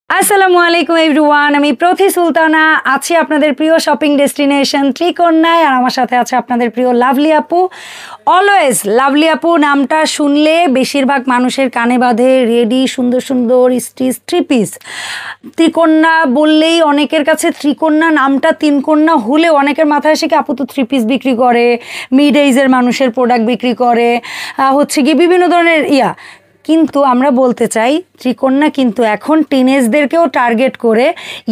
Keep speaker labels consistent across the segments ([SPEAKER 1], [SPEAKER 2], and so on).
[SPEAKER 1] আসসালামু আলাইকুম এভরিওয়ান, আমি প্রথি সুলতানা আছি আপনাদের প্রিয় শপিং ডেস্টিনেশন ত্রিকোণায়। আর আমার সাথে আছে আপনাদের প্রিয় লাভলি আপু। অলওয়েজ লাভলি আপু নামটা শুনলে বেশিরভাগ মানুষের কানে বাঁধে রেডি সুন্দর সুন্দর স্টিচ থ্রি পিস। ত্রিকোণা বললেই অনেকের কাছে ত্রিকোণা নামটা তিনকন্যা হলেও অনেকের মাথায় আসে কি আপু তো থ্রি পিস বিক্রি করে, মিড এজের মানুষের প্রোডাক্ট বিক্রি করে, হচ্ছে কি বিভিন্ন ধরনের কিন্তু আমরা বলতে চাই ত্রিকন্যা কিন্তু এখন টিনেজদেরকেও টার্গেট করে,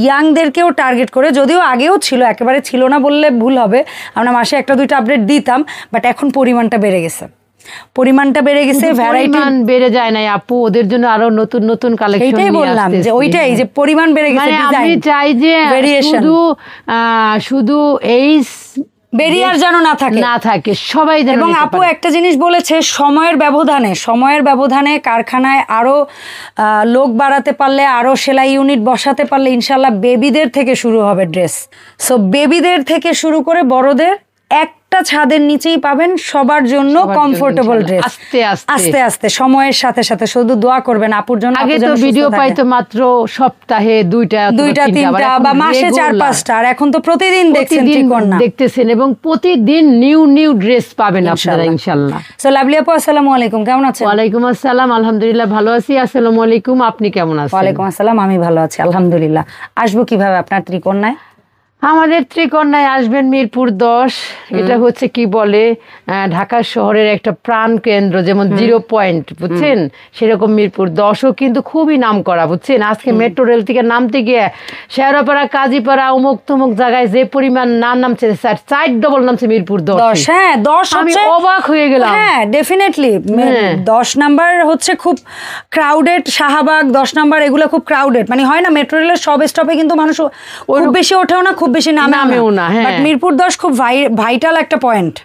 [SPEAKER 1] ইয়াংদেরকেও টার্গেট করে, যদিও আগেও ছিল, একেবারে ছিল না বললে ভুল হবে, আমরা মাসে একটা দুইটা আপডেট দিতাম, বাট এখন পরিমাণটা বেড়ে গেছে, ভ্যারাইটি
[SPEAKER 2] বেড়ে যায় না আপু, ওদের জন্য আরো নতুন নতুন কালেকশন।
[SPEAKER 1] এটাই বললাম যে ওইটাই যে পরিমাণ বেড়ে গেছে,
[SPEAKER 2] আমি চাই যে শুধু এই
[SPEAKER 1] বেরিয়ার যেন না থাকে সবাই যেন। এবং আপু একটা জিনিস বলেছে, সময়ের ব্যবধানে কারখানায় আরো লোক বাড়াতে পারলে, আরো সেলাই ইউনিট বসাতে পারলে ইনশাল্লাহ বেবিদের থেকে শুরু হবে ড্রেস। সো বেবিদের থেকে শুরু করে বড়দের একটা ছাদের নিচেই পাবেন সবার জন্য কমফোর্টেবল ড্রেস। আস্তে আস্তে সময়ের সাথে সাথে শুধু দোয়া করবেন আপুর জন্য।
[SPEAKER 2] আগে তো ভিডিও পাইতো মাত্র সপ্তাহে দুইটা তিনটা
[SPEAKER 1] বা মাসে 4-5টা, আর এখন তো প্রতিদিন
[SPEAKER 2] দেখতেছেন এবং প্রতিদিন নিউ ড্রেস পাবেন আপনারা ইনশাআল্লাহ।
[SPEAKER 1] সো লাভলি আপু আসসালামু আলাইকুম, কেমন আছেন?
[SPEAKER 2] ওয়ালাইকুম আসসালাম, আলহামদুলিল্লাহ ভালো আছি। আসসালামু আলাইকুম, আপনি কেমন আছেন?
[SPEAKER 1] ওয়ালাইকুম আসসালাম, আমি ভালো আছি আলহামদুলিল্লাহ। আসবো কিভাবে আপনার ত্রিকোণায়?
[SPEAKER 2] আমাদের ত্রিকোণায় আসবেন মিরপুর 10। এটা হচ্ছে কি বলে ঢাকা শহরের একটা প্রাণ কেন্দ্র, যেমন 0 পয়েন্ট বুঝছেন, সেরকম মিরপুর 10ও কিন্তু খুবই নাম করা বুঝছেন। আজকে মেট্রো রেল থেকে নামতে গিয়ে শেয়ারপাড়া, কাজীপাড়া, অমুক তমুক জায়গায় যে পরিমাণ নামছে, 4 ডবল নামছে মিরপুর 10।
[SPEAKER 1] হ্যাঁ 10
[SPEAKER 2] আমি অবাক হয়ে গেলাম।
[SPEAKER 1] হ্যাঁ ডেফিনেটলি 10 নাম্বার হচ্ছে খুব ক্রাউডেড। শাহবাগ 10 নাম্বার এগুলো খুব ক্রাউডেড, মানে হয় না মেট্রো রেলের সব স্টপে কিন্তু মানুষ খুব বেশি ওঠেও না, খুব বেশি নামেও না। বাট মিরপুর 10 খুব ভাইটাল একটা পয়েন্ট।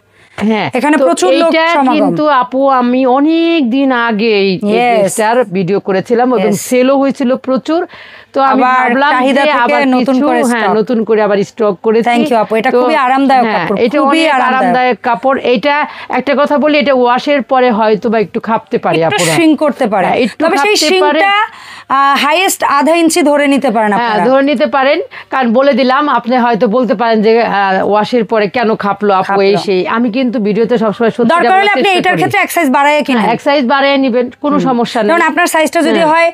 [SPEAKER 2] হ্যাঁ
[SPEAKER 1] এখানে প্রচুর লোক সমাগম।
[SPEAKER 2] কিন্তু আপু আমি অনেক দিন আগে এই ড্রেসটার ভিডিও করেছিলাম এবং সেলও হয়েছিল প্রচুর। তো আমি ভাবলাম যে আবার নতুন করে আবার স্টক করেছি।
[SPEAKER 1] থ্যাংক ইউ আপু, এটা খুবই আরামদায়ক কাপড়,
[SPEAKER 2] এটা খুবই আরামদায়ক কাপড়। এটা একটা কথা বলি, এটা ওয়াশের পরে হয়তো বা একটু খাপতে পারে,
[SPEAKER 1] একটু শ্রিঙ্ক করতে পারে, তবে সেই শ্রিঙ্কটা হাইয়েস্ট আধা ইঞ্চি ধরে নিতে পারেন আপনারা।
[SPEAKER 2] হ্যাঁ ধরে নিতে পারেন, কারণ বলে দিলাম আপনি হয়তো বলতে পারেন যে ওয়াশের পরে কেন খাপলো আপু এই সেই। আমি কিন্তু ভিডিওতে সবসময় সত্যি
[SPEAKER 1] দরকার হলে আপনি এটার ক্ষেত্রে এক সাইজ বাড়ায় কিনা,
[SPEAKER 2] এক সাইজ বাড়ায় নেবেন, কোনো সমস্যা নেই।
[SPEAKER 1] কারণ আপনার সাইজটা যদি হয়,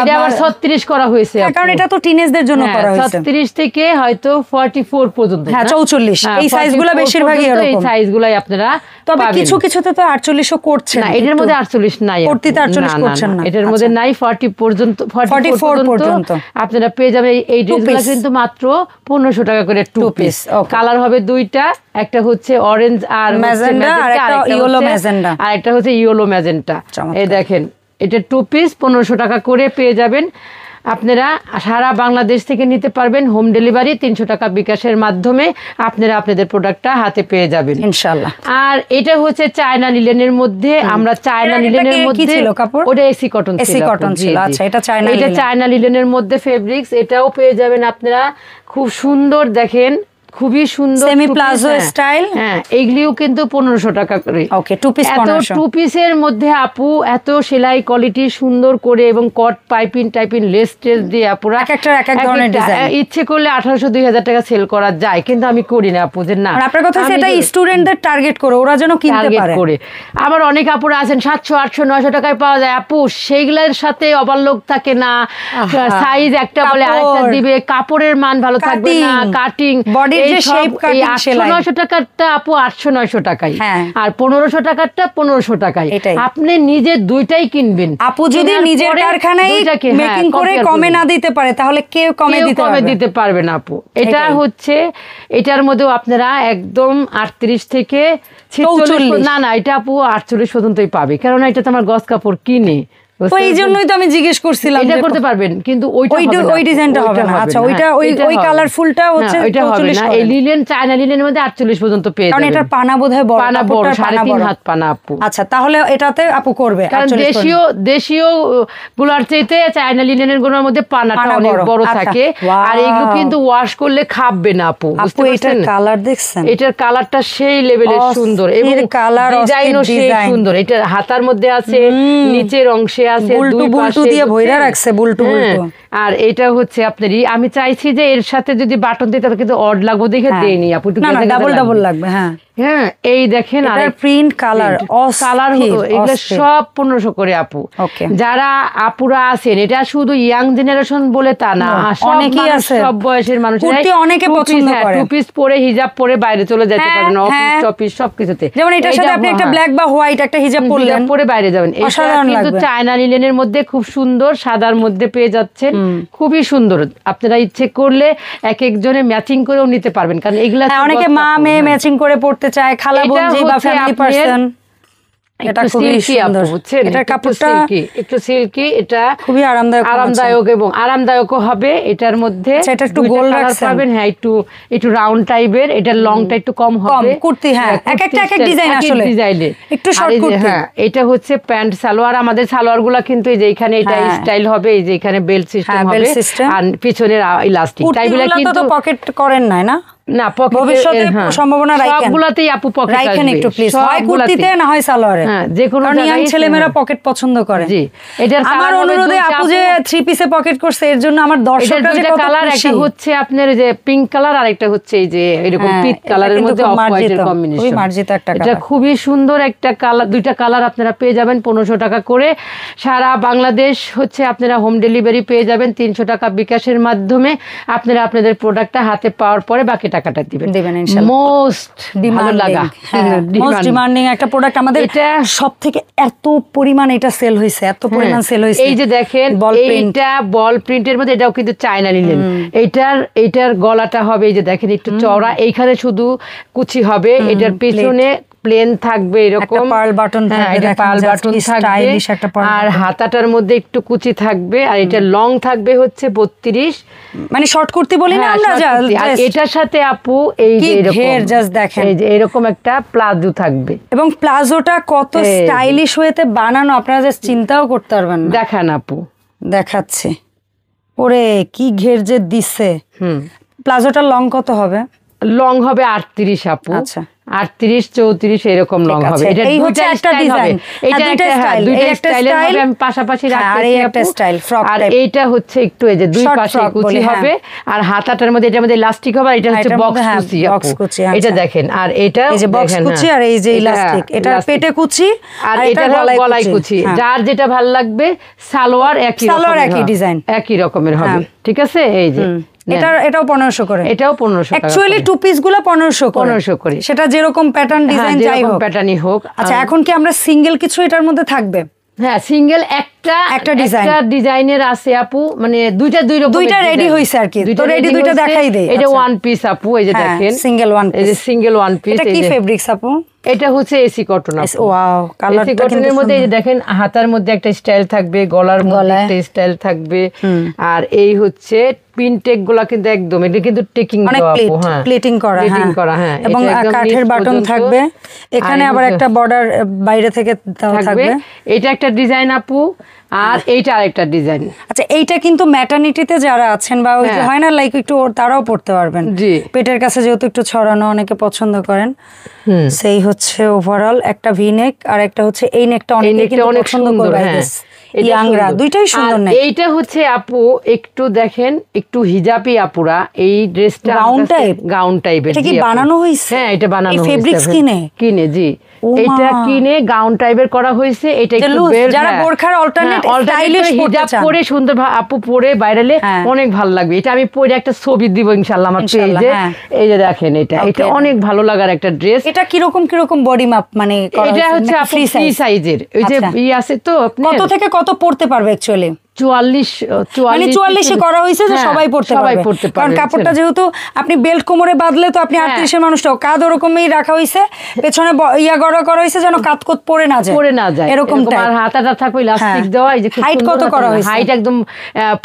[SPEAKER 2] এটা আবার 36 করা হয়েছে,
[SPEAKER 1] কারণ এটা তো টিনেজদের জন্য করা হয়েছে।
[SPEAKER 2] 36 থেকে হয়তো 44 পর্যন্ত,
[SPEAKER 1] হ্যাঁ 44 এই সাইজগুলো বেশিরভাগই এরকম,
[SPEAKER 2] এই সাইজগুলাই আপনারা।
[SPEAKER 1] তবে কিছু কিছুতে তো 48ও করছে
[SPEAKER 2] না, এটার মধ্যে 48 নাই,
[SPEAKER 1] 48 করছেন না,
[SPEAKER 2] এটার মধ্যে নাই। 40 পর্যন্ত, 44 পর্যন্ত আপনারা পেয়ে যাবেন। এই ড্রেসগুলো কিন্তু মাত্র 1500 টাকা করে 2 পিস। কালার হবে দুইটা, একটা হচ্ছে অরেঞ্জ আর ম্যাজেন্টা, আর একটা ইয়েলো ম্যাজেন্টা, আর একটা হচ্ছে ইয়েলো ম্যাজেন্টা। এই দেখেন এটা 2 পিস 1500 টাকা করে পেয়ে যাবেন। আপনারা সারা বাংলাদেশ থেকে নিতে পারবেন, হোম ডেলিভারি 300 টাকা বিকাশের মাধ্যমে আপনারা আপনাদের প্রোডাক্টটা হাতে পেয়ে যাবেন ইনশাআল্লাহ। আর এটা হচ্ছে চায়না লিলেনের মধ্যে, আমরা চায়না লিলেনের মধ্যে ওটা এসি কটন ছিল।
[SPEAKER 1] আচ্ছা এটা
[SPEAKER 2] চায়না লিলেনের মধ্যে ফেব্রিক্স, এটাও পেয়ে যাবেন আপনারা। খুব সুন্দর দেখেন, খুবই সুন্দর
[SPEAKER 1] সেমি প্লাজো স্টাইল।
[SPEAKER 2] হ্যাঁ এইগুলিও কিন্তু 1500 টাকা করে।
[SPEAKER 1] ওকে 2 পিস 1500।
[SPEAKER 2] 2 পিসের মধ্যে আপু এত সেলাই কোয়ালিটি সুন্দর করে এবং কট টাইপিং লেস টেস দিয়ে আপুরা
[SPEAKER 1] এক ধরনের ডিজাইন
[SPEAKER 2] ইচ্ছে করলে 1800-2000 টাকা সেল করা যায়, কিন্তু আমি করি না আপু, যে না।
[SPEAKER 1] আপনার কথা হচ্ছে এটা স্টুডেন্টদের টার্গেট করে, ওরা যেন কিনতে পারে।
[SPEAKER 2] আবার অনেক আপুরা আছেন 700, 800, 900 টাকায় পাওয়া যায় আপু, সেইগুলোর সাথে ওভারলোক থাকে না, সাইজ একটা বলে আরেকটা দিবে, কাপড়ের মান ভালো থাকবে না, কাটিং বডি যে শেপ কাটিং সেলাই। 800-900 টাকারটা আপু 800-900 টাকায়, আর 1500 টাকারটা 1500 টাকায়। আপনি নিজে দুইটাই কিনবেন।
[SPEAKER 1] আপু যদি নিজের কারখানায় মেকিং করে কমে না দিতে পারে, তাহলে কেউ কমে
[SPEAKER 2] দিতে পারবে না আপু। এটা হচ্ছে এটার মধ্যেও আপনারা একদম 38 থেকে 46, না এটা আপু 48 পর্যন্তই পাবে, কারণ এটা তো আমার গস কাপড় কিনে।
[SPEAKER 1] এই জন্যই তো আমি জিজ্ঞেস করছিলাম।
[SPEAKER 2] এটা করতে পারবেন, কিন্তু
[SPEAKER 1] ওই ডিজাইনটা হবে না। আচ্ছা ওইটা ওই কালারফুলটা হচ্ছে 44
[SPEAKER 2] না। এই লিলেন, চায়না লিলেনের মধ্যে 48 পর্যন্ত পেয়ে যাবেন,
[SPEAKER 1] কারণ এটার পানা বোধহয় বড়,
[SPEAKER 2] পানা বড়, 3.5 হাত পানা আপু।
[SPEAKER 1] আচ্ছা তাহলে এটাতে আপু করবে,
[SPEAKER 2] কারণ দেশীয় গুলার চাইতে চায়না লিলেনের গুলোর মধ্যে পানাটা অনেক বড় থাকে, আর এগুলো কিন্তু ওয়াশ করলে খাববে না আপু।
[SPEAKER 1] আপু এটার কালার দেখছেন?
[SPEAKER 2] এটার কালারটা সেই লেভেলের সুন্দর এবং ডিজাইনও সেই সুন্দর। এটা হাতার মধ্যে আছে, নিচের অংশে আছে, দুই
[SPEAKER 1] পাশে দিয়ে ভইরা রাখছে বুলটু।
[SPEAKER 2] আর এটা হচ্ছে আপনার আমি চাইছি যে এর সাথে যদি বাটন দিতে হবে, কিন্তু অড লাগবে দেখে দেইনি আপু,
[SPEAKER 1] না না ডাবল ডাবল লাগবে। হ্যাঁ
[SPEAKER 2] হ্যাঁ, এই দেখেন আর
[SPEAKER 1] প্রিন্ট কালার
[SPEAKER 2] কালার এগুলো সব 1500 করে আপু। যারা আপুরা আছেন, এটা শুধু ইয়াং জেনারেশন বলে তা না, অনেকেই আছে, সব বয়সের মানুষ
[SPEAKER 1] অনেকে পছন্দ করে।
[SPEAKER 2] টু পিস পরে হিজাব পরে বাইরে চলে যেতে পারেন, অফিস টফিস সবকিছুতে।
[SPEAKER 1] যেমন এটার সাথে আপনি একটা ব্ল্যাক বা হোয়াইট একটা হিজাব পরলেন,
[SPEAKER 2] পরে বাইরে যাবেন। এটা কিন্তু চায়না লিনেনের মধ্যে খুব সুন্দর, সাদার মধ্যে পেয়ে যাচ্ছেন, খুবই সুন্দর। আপনারা ইচ্ছে করলে এক একজনে ম্যাচিং করেও নিতে পারবেন, কারণ এগুলা
[SPEAKER 1] অনেকে মা মেয়ে ম্যাচিং করে পড়তে চায়, খালা বোনজি বা ফ্যামিলি পারসন। এটা খুবই সুন্দর, এটা কাপড়টা
[SPEAKER 2] একটু সিল্কি, এটা
[SPEAKER 1] খুবই
[SPEAKER 2] আরামদায়ক এবং আরামদায়কও হবে। এটার মধ্যে
[SPEAKER 1] এটা একটু গোল রাখবেন,
[SPEAKER 2] হ্যাঁ একটু রাউন্ড টাইপের, এটা লংটা একটু কম হবে
[SPEAKER 1] কুর্তি। হ্যাঁ এক একটা এক এক ডিজাইন, আসলে
[SPEAKER 2] ডিজাইনে একটু শর্ট কুর্তি। হ্যাঁ এটা হচ্ছে প্যান্ট সালোয়ার। আমাদের সালোয়ারগুলো কিন্তু এই যে এখানে এটা স্টাইল হবে, এই যে এখানে বেল্ট সিস্টেম হবে আর পিছনের ইলাস্টিক টাইপগুলো, কিন্তু
[SPEAKER 1] পকেট করেন না
[SPEAKER 2] না ভবিষ্যতে
[SPEAKER 1] সম্ভাবনা রাখেন,
[SPEAKER 2] সবগুলাতেই আপু পকেট
[SPEAKER 1] রাখেন একটু প্লিজ, হয় কুর্তিতে না হয় সালোয়ারে।
[SPEAKER 2] হ্যাঁ যে কোনো জায়গায়
[SPEAKER 1] ছেলেমেয়েরা পকেট পছন্দ করে।
[SPEAKER 2] জি এটার
[SPEAKER 1] আমার অনুরোধে আপু যে 3 পিসে পকেট করছে, এর জন্য আমার দর্শকরা যে কত
[SPEAKER 2] কালার, একটা হচ্ছে আপনার যে পিঙ্ক কালার আর একটা হচ্ছে এই যে এরকম পিচ কালারের মধ্যে অফ হোয়াইটের কম্বিনেশন, খুবই মার্জিত একটা কালার। এটা খুবই সুন্দর একটা কালার, দুইটা কালার আপনারা পেয়ে যাবেন 1500 টাকা করে। সারা বাংলাদেশ হচ্ছে আপনারা হোম ডেলিভারি পেয়ে যাবেন 300 টাকা বিকাশের মাধ্যমে। আপনারা আপনাদের প্রোডাক্টটা হাতে পাওয়ার পরে বাকি টাকাটা দিবেন ইনশাআল্লাহ। মোস্ট
[SPEAKER 1] ডিমান্ডিং একটা প্রোডাক্ট আমাদের, এটা সবথেকে এত পরিমাণ এটা সেল হইছে, এত পরিমাণ সেল হইছে।
[SPEAKER 2] এই যে দেখেন এইটা বল প্রিন্টের মধ্যে, এটাও কিন্তু চায়না লিনেন। এইটার গলাটা হবে এই যে দেখেন একটু চওড়া, এইখানে শুধু কুচি হবে, এটার পেছনে প্লেন থাকবে এরকম
[SPEAKER 1] পার্ল বাটন থাকবে,
[SPEAKER 2] পার্ল বাটন থাকবে, আর হাতাটার মধ্যে একটু কুচি থাকবে, আর এটা লং থাকবে হচ্ছে 32,
[SPEAKER 1] মানে শর্ট কুর্তি বলি না আমরা।
[SPEAKER 2] আর এটার সাথে আপু এই যে এরকম জাস্ট দেখেন, এই যে এরকম একটা প্লাজো থাকবে,
[SPEAKER 1] এবং প্লাজোটা কত স্টাইলিশ হয়েতে বানানো আপনারা জাস্ট চিন্তাও করতে পারবেন না।
[SPEAKER 2] দেখান আপু,
[SPEAKER 1] দেখাচ্ছে। ওরে কি ঘের যে দিচ্ছে। প্লাজোটার লং কত হবে?
[SPEAKER 2] লং হবে 38 আপু।
[SPEAKER 1] আচ্ছা
[SPEAKER 2] 38 34 এরকম লং হবে। এটা দুইটা স্টাইল হবে, এটা দুইটা স্টাইলের হবে, আমি পাশাপাশি রাখতেছি একটা স্টাইল ফ্রক টাইপ। আর এইটা হচ্ছে একটু এই যে দুই পাশে কুচি হবে, আর হাতাটার মধ্যে এটার মধ্যে ইলাস্টিক হবে, আর এটা হচ্ছে বক্স কুচি আপু। এটা দেখেন, আর এটা
[SPEAKER 1] এই যে বক্স কুচি, আর এই যে ইলাস্টিক, এটা পেটে কুচি আর এটা গলায় কুচি।
[SPEAKER 2] যার যেটা ভালো লাগবে, সালোয়ার একই ডিজাইন একই রকমের হবে, ঠিক আছে। এই যে
[SPEAKER 1] এটাও 1500 করে,
[SPEAKER 2] এটাও 1500 টাকা।
[SPEAKER 1] অ্যাকচুয়ালি টু পিস গুলো 1500 করে, সেটা যেরকম প্যাটার্ন ডিজাইন যাই হোক,
[SPEAKER 2] প্যাটার্নই হোক।
[SPEAKER 1] আচ্ছা এখন কি আমরা সিঙ্গেল কিছু এটার মধ্যে থাকবে?
[SPEAKER 2] হ্যাঁ সিঙ্গেল একটা ডিজাইনের আছে আপু, মানে দুইটা
[SPEAKER 1] রেডি হইছে আর কি। তো রেডি দুইটা দেখাই দেই।
[SPEAKER 2] এটা ওয়ান পিস আপু, এই যে দেখেন
[SPEAKER 1] সিঙ্গেল ওয়ান পিস,
[SPEAKER 2] এই যে সিঙ্গেল ওয়ান পিস।
[SPEAKER 1] এটা কি ফেব্রিক্স আপু?
[SPEAKER 2] এটা হচ্ছে এসি কটন আপু।
[SPEAKER 1] ওয়াও, কালারটা কিন্তু
[SPEAKER 2] কটনের মধ্যে এই যে দেখেন, হাতার মধ্যে একটা স্টাইল থাকবে, গলার মধ্যে একটা স্টাইল থাকবে, আর এই হচ্ছে পিনটেক গুলা কিন্তু একদম, এটা কিন্তু টেকিং দেওয়া আপু। হ্যাঁ
[SPEAKER 1] প্লেটিং করা, হ্যাঁ, এবং কাঠের বাটন থাকবে, এখানে আবার একটা বর্ডার বাইরে থেকে দেওয়া থাকবে।
[SPEAKER 2] এটা একটা ডিজাইন আপু, আর এইটা আরেকটা ডিজাইন।
[SPEAKER 1] আচ্ছা এইটা কিন্তু ম্যাটারনিটিতে যারা আছেন বা ওই যে হয় না লাইক একটু, তারাও পড়তে পারবেন।
[SPEAKER 2] জি
[SPEAKER 1] পেটের কাছে যেহেতু একটু ছড়ানো অনেকে পছন্দ করেন। সেই হচ্ছে ওভারঅল একটা ভি নেক, আর একটা হচ্ছে এই নেকটা অনেকে পছন্দ করে, ইয়াংরা দুইটাই সুন্দর। নেক
[SPEAKER 2] এইটা হচ্ছে আপু একটু দেখেন, একটু হিজাবি আপুরা এই ড্রেসটা গাউন টাইপের।
[SPEAKER 1] এটা কি বানানো হইছে?
[SPEAKER 2] হ্যাঁ এটা বানানো হইছে,
[SPEAKER 1] ফেব্রিক্স কিনে
[SPEAKER 2] জি, এটা কিনে গাউন টাইপের করা হয়েছে। এটা একটু
[SPEAKER 1] যারা বোরখার অল্টারনেট স্টাইলিশ
[SPEAKER 2] হিজাব পরে সুন্দর আপু পরে বাইরেলে অনেক ভালো লাগবে। এটা আমি পরে একটা ছবি দিব ইনশাআল্লাহ আমার পেজে। এই যে দেখেন, এটা অনেক ভালো লাগার একটা ড্রেস।
[SPEAKER 1] এটা কিরকম বডি মাপ, মানে
[SPEAKER 2] এটা হচ্ছে আপু ফ্রি সাইজের, ওই যে আছে তো, আপনি
[SPEAKER 1] কত থেকে কত পড়তে পারবে অ্যাকচুয়ালি? 44 করা হয়েছে যে সবাই পড়তে পারবে, কারণ কাপড়টা যেহেতু আপনি বেল্ট কোমরে বাঁধলে তো আপনি 38 এর মানুষটাও কাঁধ ওরকমই রাখা হয়েছে, পেছনে গড়া করা হয়েছে যেন কাঁধ কোত পড়ে না যায় এরকম টাইপ।
[SPEAKER 2] আর হাতাটা থাকবে ইলাস্টিক দেওয়া। এই যে
[SPEAKER 1] হাইট কত করা হয়েছে?
[SPEAKER 2] হাইট একদম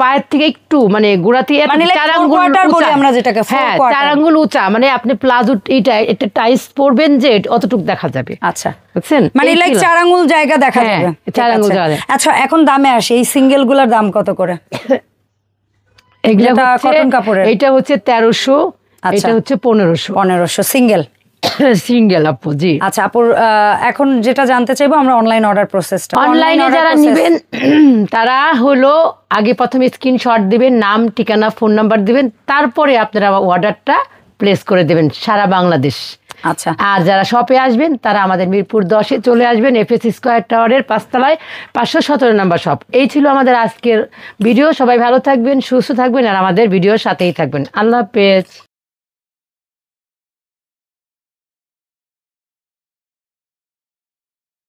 [SPEAKER 2] পায়ের থেকে একটু মানে গোড়াতে 4 আঙ্গুল
[SPEAKER 1] বলি আমরা যেটাকে,
[SPEAKER 2] 4 আঙ্গুল উঁচা, মানে আপনি প্লাজো এটা টাইস পরবেন যে অতটুকু দেখা যাবে।
[SPEAKER 1] আচ্ছা
[SPEAKER 2] বুঝছেন,
[SPEAKER 1] মানে লাইক 4 আঙ্গুল জায়গা দেখা যাবে।
[SPEAKER 2] 4 আঙ্গুল জায়গা।
[SPEAKER 1] আচ্ছা এখন দামে আসে, এই সিঙ্গেল গুলার দাম কত করে?
[SPEAKER 2] এগুলা কটন কাপড়ের। এটা হচ্ছে 1300, এটা হচ্ছে 1500
[SPEAKER 1] সিঙ্গেল।
[SPEAKER 2] সিঙ্গেল আপু। জি
[SPEAKER 1] আচ্ছা আপুর এখন যেটা জানতে চাইবো আমরা অনলাইন অর্ডার প্রসেসটা।
[SPEAKER 2] অনলাইনে যারা নেবেন তারা হলো আগে প্রথমে স্ক্রিনশট দিবেন, নাম ঠিকানা ফোন নাম্বার দিবেন, তারপরে আপনারা অর্ডারটা প্লেস করে দেবেন সারা বাংলাদেশ।
[SPEAKER 1] আচ্ছা
[SPEAKER 2] আর যারা শপে আসবেন তারা আমাদের মিরপুর 10-এ চলে আসবেন, এফএস স্কয়ার টাওয়ারের 5 তলায় 517 নম্বর শপ। এই ছিল আমাদের আজকের ভিডিও। সবাই ভালো থাকবেন, সুস্থ থাকবেন আর আমাদের ভিডিওর সাথেই থাকবেন। আল্লাহ হাফেজ।